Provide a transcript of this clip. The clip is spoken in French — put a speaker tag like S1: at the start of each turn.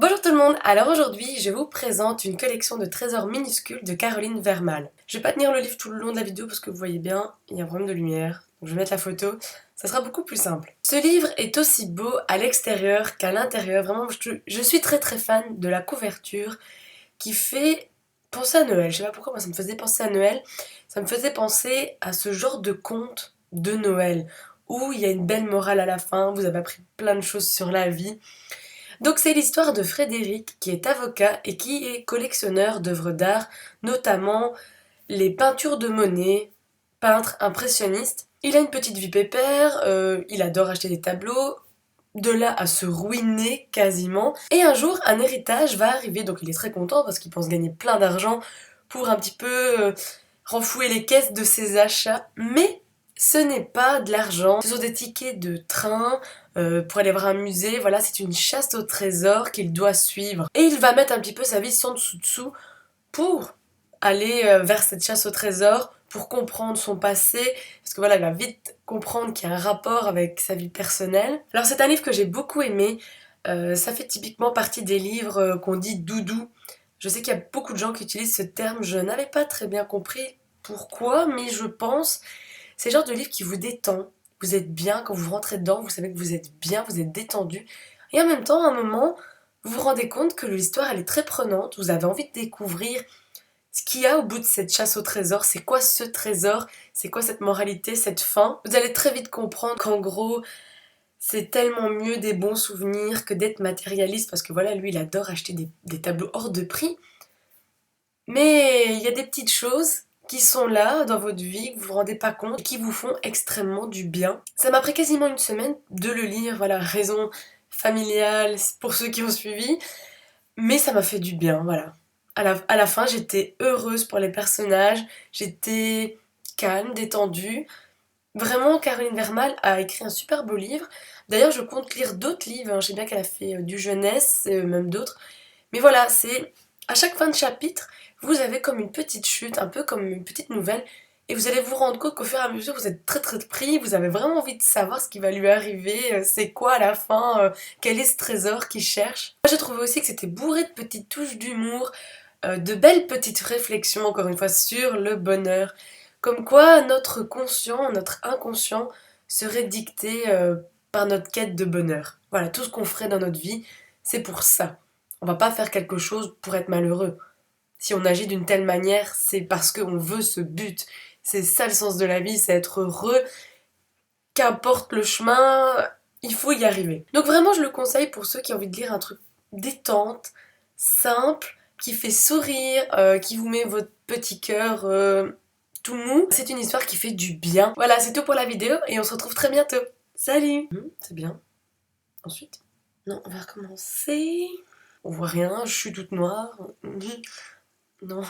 S1: Bonjour tout le monde, alors aujourd'hui je vous présente une collection de trésors minuscules de Caroline Vermal. Je vais pas tenir le livre tout le long de la vidéo parce que vous voyez bien, il y a un problème de lumière, donc je vais mettre la photo, ça sera beaucoup plus simple. Ce livre est aussi beau à l'extérieur qu'à l'intérieur, vraiment je suis très fan de la couverture qui fait penser à Noël. Je sais pas pourquoi, moi ça me faisait penser à Noël, ça me faisait penser à ce genre de conte de Noël où il y a une belle morale à la fin, vous avez appris plein de choses sur la vie. Donc c'est l'histoire de Frédéric qui est avocat et qui est collectionneur d'œuvres d'art, notamment les peintures de Monet, peintre impressionniste. Il a une petite vie pépère, il adore acheter des tableaux, de là à se ruiner quasiment. Et un jour, un héritage va arriver, donc il est très content parce qu'il pense gagner plein d'argent pour un petit peu renflouer les caisses de ses achats. Mais ce n'est pas de l'argent, ce sont des tickets de train pour aller voir un musée. Voilà, c'est une chasse au trésor qu'il doit suivre. Et il va mettre un petit peu sa vie sans dessous pour aller vers cette chasse au trésor, pour comprendre son passé, parce que voilà, il va vite comprendre qu'il y a un rapport avec sa vie personnelle. Alors c'est un livre que j'ai beaucoup aimé, ça fait typiquement partie des livres qu'on dit doudou. Je sais qu'il y a beaucoup de gens qui utilisent ce terme, je n'avais pas très bien compris pourquoi, mais je pense c'est le genre de livre qui vous détend, vous êtes bien quand vous rentrez dedans, vous savez que vous êtes bien, vous êtes détendu, et en même temps, à un moment, vous vous rendez compte que l'histoire elle est très prenante, vous avez envie de découvrir ce qu'il y a au bout de cette chasse au trésor, c'est quoi ce trésor, c'est quoi cette moralité, cette fin. Vous allez très vite comprendre qu'en gros, c'est tellement mieux des bons souvenirs que d'être matérialiste, parce que voilà, lui, il adore acheter des tableaux hors de prix. Mais il y a des petites choses qui sont là dans votre vie, que vous vous rendez pas compte, et qui vous font extrêmement du bien. Ça m'a pris quasiment une semaine de le lire, voilà, raison familiale pour ceux qui ont suivi, mais ça m'a fait du bien, voilà. À la fin, j'étais heureuse pour les personnages, j'étais calme, détendue. Vraiment, Caroline Vermal a écrit un super beau livre. D'ailleurs, je compte lire d'autres livres, hein. Je sais bien qu'elle a fait du jeunesse, même d'autres. Mais voilà, c'est à chaque fin de chapitre, vous avez comme une petite chute, un peu comme une petite nouvelle, et vous allez vous rendre compte qu'au fur et à mesure, vous êtes très pris, vous avez vraiment envie de savoir ce qui va lui arriver, c'est quoi à la fin, quel est ce trésor qu'il cherche. Moi, j'ai trouvé aussi que c'était bourré de petites touches d'humour, de belles petites réflexions, encore une fois, sur le bonheur. Comme quoi notre conscient, notre inconscient serait dicté par notre quête de bonheur. Voilà, tout ce qu'on ferait dans notre vie, c'est pour ça. On va pas faire quelque chose pour être malheureux. Si on agit d'une telle manière, c'est parce qu'on veut ce but. C'est ça le sens de la vie, c'est être heureux. Qu'importe le chemin, il faut y arriver. Donc vraiment, je le conseille pour ceux qui ont envie de lire un truc détente, simple, qui fait sourire, qui vous met votre petit cœur tout mou. C'est une histoire qui fait du bien. Voilà, c'est tout pour la vidéo et on se retrouve très bientôt. Salut. C'est bien. Ensuite, non, on va recommencer. On voit rien, je suis toute noire. Non.